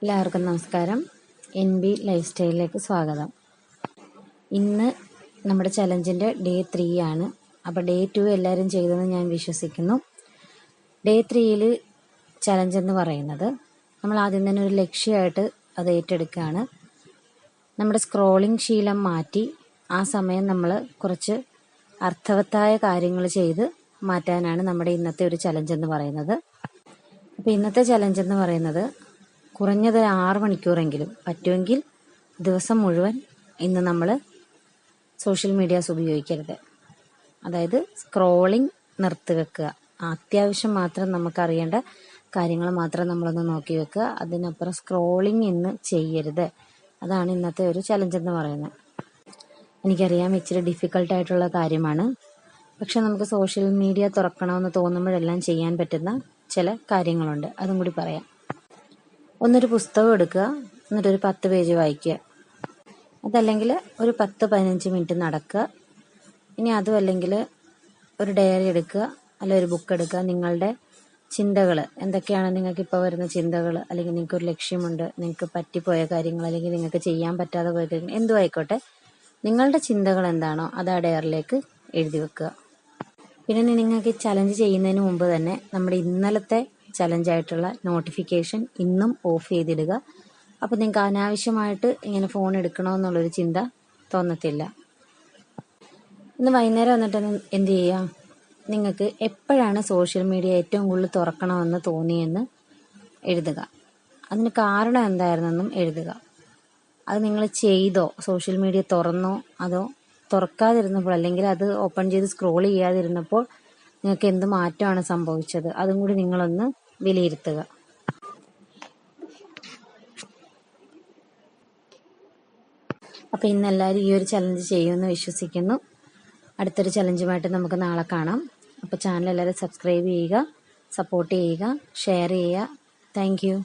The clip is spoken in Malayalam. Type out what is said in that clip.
എല്ലാവർക്കും നമസ്കാരം. NB ലൈഫ് സ്റ്റൈലിലേക്ക് സ്വാഗതം. ഇന്ന് നമ്മുടെ ചലഞ്ചിൻ്റെ ഡേ 3 ആണ്. അപ്പോൾ ഡേ 2 എല്ലാവരും ചെയ്തെന്ന് ഞാൻ വിശ്വസിക്കുന്നു. ഡേ 3യിൽ ചലഞ്ച് എന്ന് പറയുന്നത് നമ്മൾ ആദ്യം തന്നെ ഒരു ലക്ഷ്യമായിട്ട് അത് ഏറ്റെടുക്കുകയാണ്. നമ്മുടെ സ്ക്രോളിംഗ് ശീലം മാറ്റി ആ സമയം നമ്മൾ കുറച്ച് അർത്ഥവത്തായ കാര്യങ്ങൾ ചെയ്ത് മാറ്റാനാണ് നമ്മുടെ ഇന്നത്തെ ഒരു ചലഞ്ച് എന്ന് പറയുന്നത്. അപ്പോൾ ഇന്നത്തെ ചലഞ്ച് എന്ന് പറയുന്നത് കുറഞ്ഞത് 6 മണിക്കൂറെങ്കിലും പറ്റുമെങ്കിൽ ദിവസം മുഴുവൻ ഇന്ന് നമ്മൾ സോഷ്യൽ മീഡിയാസ് ഉപയോഗിക്കരുത്. അതായത് സ്ക്രോളിംഗ് നിർത്തി വെക്കുക. അത്യാവശ്യം മാത്രം നമുക്കറിയേണ്ട കാര്യങ്ങൾ മാത്രം നമ്മളൊന്ന് നോക്കി വെക്കുക. അതിനപ്പുറം സ്ക്രോളിംഗ് ഇന്ന് ചെയ്യരുത്. അതാണ് ഇന്നത്തെ ഒരു ചലഞ്ച് എന്ന് പറയുന്നത്. എനിക്കറിയാം ഇച്ചിരി ഡിഫിക്കൽട്ടായിട്ടുള്ള കാര്യമാണ്. പക്ഷെ നമുക്ക് സോഷ്യൽ മീഡിയ തുറക്കണമെന്ന് തോന്നുമ്പോഴെല്ലാം ചെയ്യാൻ പറ്റുന്ന ചില കാര്യങ്ങളുണ്ട്. അതും കൂടി പറയാം. ഒന്നൊരു പുസ്തകം എടുക്കുക, എന്നിട്ടൊരു 10 പേജ് വായിക്കുക. അതല്ലെങ്കിൽ ഒരു 10-15 മിനിറ്റ് നടക്കുക. ഇനി അതും അല്ലെങ്കിൽ ഒരു ഡയറി എടുക്കുക, അല്ലെങ്കിൽ ഒരു ബുക്ക് എടുക്കുക. നിങ്ങളുടെ ചിന്തകൾ എന്തൊക്കെയാണ്, നിങ്ങൾക്ക് ഇപ്പോൾ വരുന്ന ചിന്തകൾ, അല്ലെങ്കിൽ നിങ്ങൾക്കൊരു ലക്ഷ്യമുണ്ട്, നിങ്ങൾക്ക് പറ്റിപ്പോയ കാര്യങ്ങൾ, അല്ലെങ്കിൽ നിങ്ങൾക്ക് ചെയ്യാൻ പറ്റാതെ പോയ കാര്യങ്ങൾ, എന്തും ആയിക്കോട്ടെ, നിങ്ങളുടെ ചിന്തകൾ എന്താണോ അത് ആ ഡയറിയിലേക്ക് എഴുതി വെക്കുക. പിന്നെ നിങ്ങൾക്ക് ചലഞ്ച് ചെയ്യുന്നതിന് മുമ്പ് തന്നെ നമ്മുടെ ഇന്നലത്തെ ചലഞ്ചായിട്ടുള്ള നോട്ടിഫിക്കേഷൻ ഇന്നും ഓഫ് ചെയ്തിടുക. അപ്പോൾ നിങ്ങൾക്ക് അനാവശ്യമായിട്ട് ഇങ്ങനെ ഫോൺ എടുക്കണമെന്നുള്ളൊരു ചിന്ത തോന്നത്തില്ല. ഇന്ന് വൈകുന്നേരം വന്നിട്ട് എന്ത് ചെയ്യുക, നിങ്ങൾക്ക് എപ്പോഴാണ് സോഷ്യൽ മീഡിയ ഏറ്റവും കൂടുതൽ തുറക്കണമെന്ന് തോന്നിയെന്ന് എഴുതുക. അതിന് കാരണം എന്തായിരുന്നെന്നും എഴുതുക. അത് നിങ്ങൾ ചെയ്തോ, സോഷ്യൽ മീഡിയ തുറന്നോ, അതോ തുറക്കാതിരുന്നപ്പോൾ അല്ലെങ്കിൽ അത് ഓപ്പൺ ചെയ്ത് സ്ക്രോൾ ചെയ്യാതിരുന്നപ്പോൾ നിങ്ങൾക്ക് എന്ത് മാറ്റമാണ് സംഭവിച്ചത്, അതും കൂടി നിങ്ങളൊന്ന് വിലയിരുത്തുക. അപ്പോൾ ഇന്ന് എല്ലാവരും ഈ ഒരു ചലഞ്ച് ചെയ്യുമെന്ന് വിശ്വസിക്കുന്നു. അടുത്തൊരു ചലഞ്ചുമായിട്ട് നമുക്ക് നാളെ കാണാം. അപ്പോൾ ചാനൽ എല്ലാവരും സബ്സ്ക്രൈബ് ചെയ്യുക, സപ്പോർട്ട് ചെയ്യുക, ഷെയർ ചെയ്യുക. Thank you.